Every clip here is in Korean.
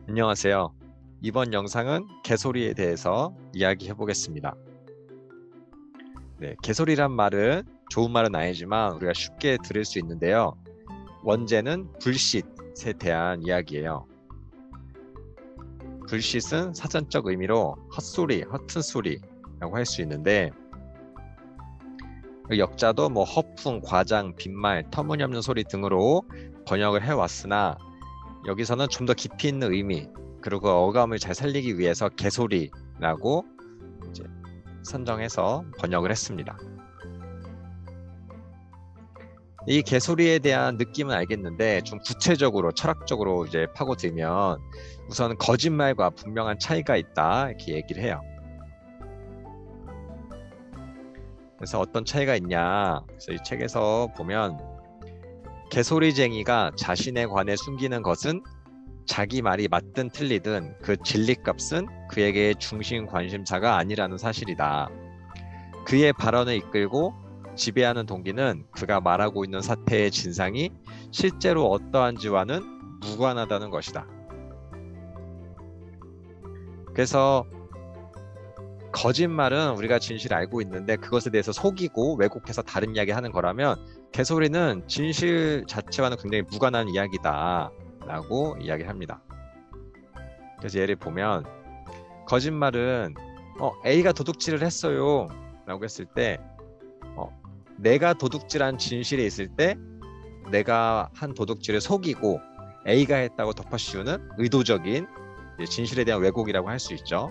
안녕하세요. 이번 영상은 개소리에 대해서 이야기해 보겠습니다. 네, 개소리란 말은 좋은 말은 아니지만 우리가 쉽게 들을 수 있는데요. 원제는 불빛에 대한 이야기예요. 불빛은 사전적 의미로 헛소리, 허튼 소리라고 할 수 있는데, 역자도 허풍, 과장, 빈말, 터무니없는 소리 등으로 번역을 해왔으나 여기서는 좀 더 깊이 있는 의미, 그리고 어감을 잘 살리기 위해서 개소리라고 이제 선정해서 번역을 했습니다. 이 개소리에 대한 느낌은 알겠는데 좀 구체적으로 철학적으로 이제 파고들면 우선 거짓말과 분명한 차이가 있다 이렇게 얘기를 해요. 그래서 어떤 차이가 있냐? 그래서 이 책에서 보면 개소리쟁이가 자신에 관해 숨기는 것은 자기 말이 맞든 틀리든 그 진리값은 그에게의 중심 관심사가 아니라는 사실이다. 그의 발언을 이끌고 지배하는 동기는 그가 말하고 있는 사태의 진상이 실제로 어떠한지와는 무관하다는 것이다. 그래서 거짓말은 우리가 진실을 알고 있는데 그것에 대해서 속이고 왜곡해서 다른 이야기 하는 거라면, 개소리는 진실 자체와는 굉장히 무관한 이야기다 라고 이야기합니다. 그래서 예를 보면 거짓말은 A가 도둑질을 했어요 라고 했을 때 내가 도둑질한 진실이 있을 때 내가 한 도둑질을 속이고 A가 했다고 덮어씌우는 의도적인 진실에 대한 왜곡이라고 할 수 있죠.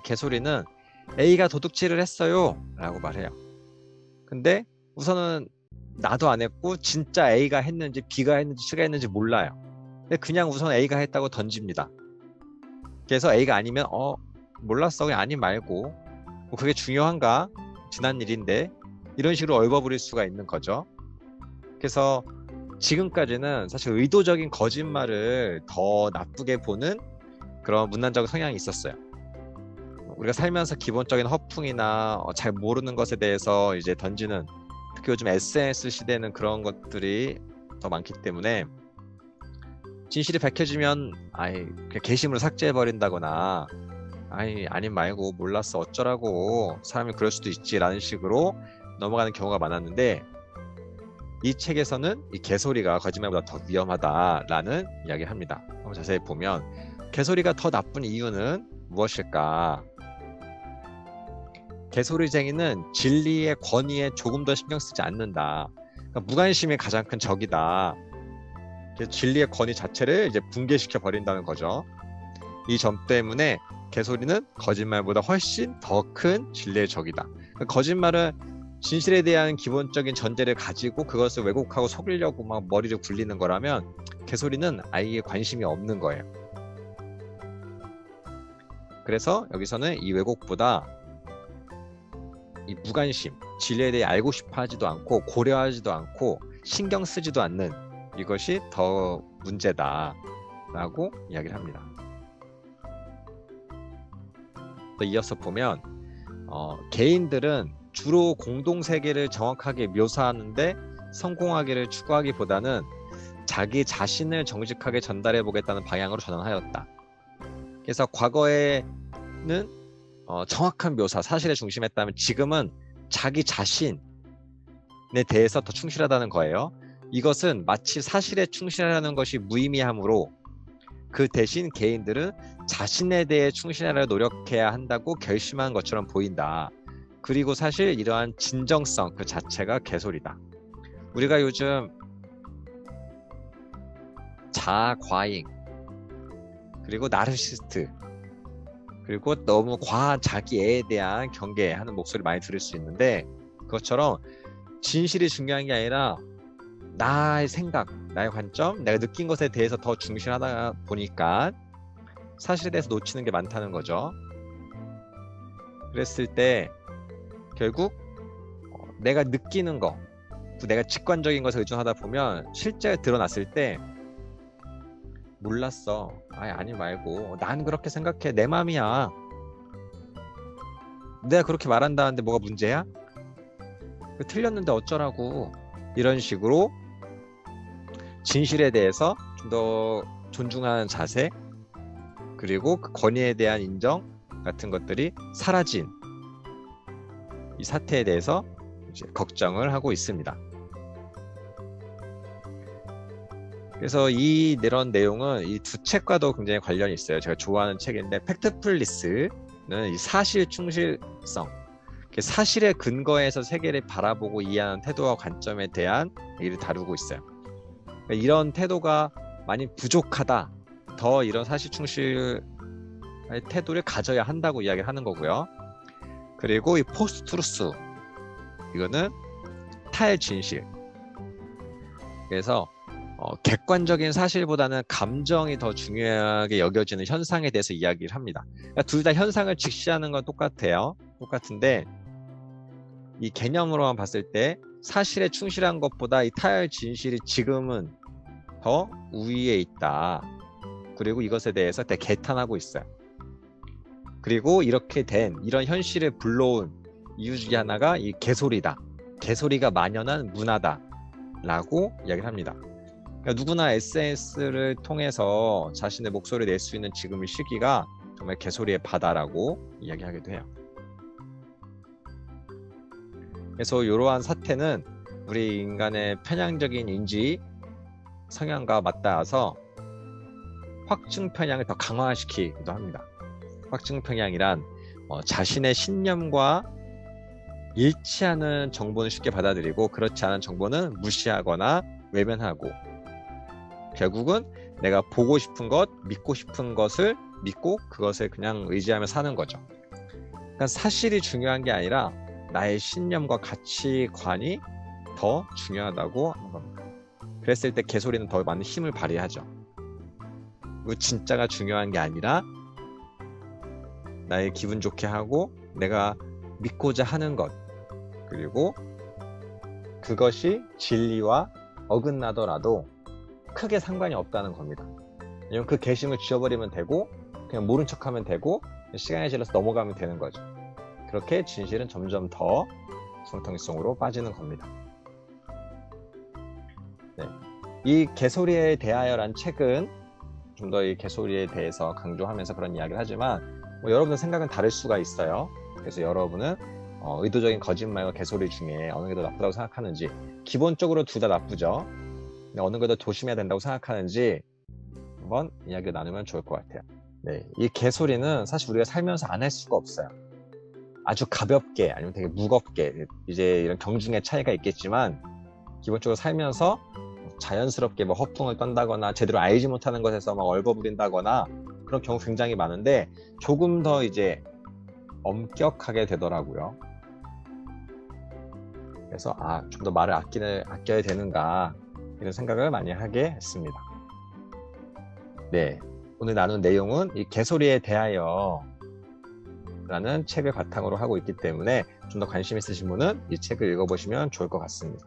개소리는 A가 도둑질을 했어요 라고 말해요. 근데 우선은 나도 안 했고 진짜 A가 했는지 B가 했는지 C가 했는지 몰라요. 근데 그냥 우선 A가 했다고 던집니다. 그래서 A가 아니면 몰랐어, 그냥 아니 말고 그게 중요한가? 지난 일인데, 이런 식으로 얼버무릴 수가 있는 거죠. 그래서 지금까지는 사실 의도적인 거짓말을 더 나쁘게 보는 그런 문화적 성향이 있었어요. 우리가 살면서 기본적인 허풍이나 잘 모르는 것에 대해서 이제 던지는, 특히 요즘 SNS 시대는 그런 것들이 더 많기 때문에 진실이 밝혀지면 그냥 게시물을 삭제해버린다거나 아님 말고 몰랐어 어쩌라고, 사람이 그럴 수도 있지 라는 식으로 넘어가는 경우가 많았는데, 이 책에서는 이 개소리가 거짓말보다 더 위험하다라는 이야기를 합니다. 한번 자세히 보면 개소리가 더 나쁜 이유는 무엇일까? 개소리쟁이는 진리의 권위에 조금 더 신경 쓰지 않는다. 그러니까 무관심이 가장 큰 적이다. 진리의 권위 자체를 이제 붕괴시켜 버린다는 거죠. 이 점 때문에 개소리는 거짓말보다 훨씬 더 큰 진리의 적이다. 그러니까 거짓말은 진실에 대한 기본적인 전제를 가지고 그것을 왜곡하고 속이려고 막 머리를 굴리는 거라면, 개소리는 아예 관심이 없는 거예요. 그래서 여기서는 이 왜곡보다 이 무관심, 진리에 대해 알고 싶어 하지도 않고 고려하지도 않고 신경 쓰지도 않는 이것이 더 문제다 라고 이야기를 합니다. 또 이어서 보면 개인들은 주로 공동세계를 정확하게 묘사하는데 성공하기를 추구하기보다는 자기 자신을 정직하게 전달해 보겠다는 방향으로 전환하였다. 그래서 과거에는 정확한 묘사, 사실에 중심했다면 지금은 자기 자신에 대해서 더 충실하다는 거예요. 이것은 마치 사실에 충실하는 것이 무의미하므로 그 대신 개인들은 자신에 대해 충실하려 노력해야 한다고 결심한 것처럼 보인다. 그리고 사실 이러한 진정성 그 자체가 개소리다. 우리가 요즘 자아 과잉, 그리고 나르시스트, 그리고 너무 과한 자기애에 대한 경계하는 목소리를 많이 들을 수 있는데, 그것처럼 진실이 중요한 게 아니라 나의 생각, 나의 관점, 내가 느낀 것에 대해서 더 중시하다 보니까 사실에 대해서 놓치는 게 많다는 거죠. 그랬을 때 결국 내가 느끼는 거, 내가 직관적인 것에 의존하다 보면 실제 드러났을 때 몰랐어, 아니 말고 난 그렇게 생각해, 내 맘이야, 내가 그렇게 말한다는데 뭐가 문제야? 틀렸는데 어쩌라고. 이런 식으로 진실에 대해서 좀 더 존중하는 자세, 그리고 그 권위에 대한 인정 같은 것들이 사라진 이 사태에 대해서 이제 걱정을 하고 있습니다. 그래서 이런 내용은 이 두 책과도 굉장히 관련이 있어요. 제가 좋아하는 책인데, 팩트풀리스는 이 사실 충실성, 사실의 근거에서 세계를 바라보고 이해하는 태도와 관점에 대한 얘기를 다루고 있어요. 그러니까 이런 태도가 많이 부족하다, 더 이런 사실 충실의 태도를 가져야 한다고 이야기를 하는 거고요. 그리고 이 포스트루스, 이거는 탈진실. 그래서 객관적인 사실보다는 감정이 더 중요하게 여겨지는 현상에 대해서 이야기를 합니다. 그러니까 둘 다 현상을 직시하는 건 똑같아요. 똑같은데 이 개념으로만 봤을 때 사실에 충실한 것보다 이 탈진실이 지금은 더 우위에 있다. 그리고 이것에 대해서 되게 개탄하고 있어요. 그리고 이렇게 된 이런 현실을 불러온 이유 중에 하나가 이 개소리다. 개소리가 만연한 문화다 라고 이야기를 합니다. 그러니까 누구나 SNS를 통해서 자신의 목소리를 낼 수 있는 지금의 시기가 정말 개소리의 바다라고 이야기하기도 해요. 그래서 이러한 사태는 우리 인간의 편향적인 인지 성향과 맞닿아서 확증 편향을 더 강화시키기도 합니다. 확증 편향이란 자신의 신념과 일치하는 정보는 쉽게 받아들이고 그렇지 않은 정보는 무시하거나 외면하고, 결국은 내가 보고 싶은 것, 믿고 싶은 것을 믿고 그것을 그냥 의지하며 사는 거죠. 그러니까 사실이 중요한 게 아니라 나의 신념과 가치관이 더 중요하다고 하는 겁니다. 그랬을 때 개소리는 더 많은 힘을 발휘하죠. 그리고 진짜가 중요한 게 아니라 나의 기분 좋게 하고 내가 믿고자 하는 것, 그리고 그것이 진리와 어긋나더라도 크게 상관이 없다는 겁니다. 왜냐면 그 개심을 지워버리면 되고 그냥 모른 척하면 되고 시간이 지나서 넘어가면 되는 거죠. 그렇게 진실은 점점 더 숭텅성으로 빠지는 겁니다. 네. 이 개소리에 대하여란 책은 좀 더 이 개소리에 대해서 강조하면서 그런 이야기를 하지만 여러분의 생각은 다를 수가 있어요. 그래서 여러분은 의도적인 거짓말과 개소리 중에 어느 게 더 나쁘다고 생각하는지, 기본적으로 둘 다 나쁘죠. 근데 어느 게 더 조심해야 된다고 생각하는지 한번 이야기를 나누면 좋을 것 같아요. 네, 이 개소리는 사실 우리가 살면서 안 할 수가 없어요. 아주 가볍게 아니면 되게 무겁게 이제 이런 경중의 차이가 있겠지만 기본적으로 살면서 자연스럽게 뭐 허풍을 떤다거나 제대로 알지 못하는 것에서 막 얼버무린다거나 그런 경우 굉장히 많은데 조금 더 이제 엄격하게 되더라고요. 그래서 좀 더 말을 아껴야 되는가 이런 생각을 많이 하게 했습니다. 네, 오늘 나눈 내용은 이 개소리에 대하여 라는 책을 바탕으로 하고 있기 때문에 좀 더 관심 있으신 분은 이 책을 읽어보시면 좋을 것 같습니다.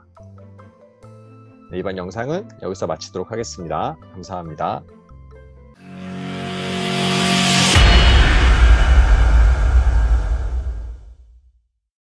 네, 이번 영상은 여기서 마치도록 하겠습니다. 감사합니다.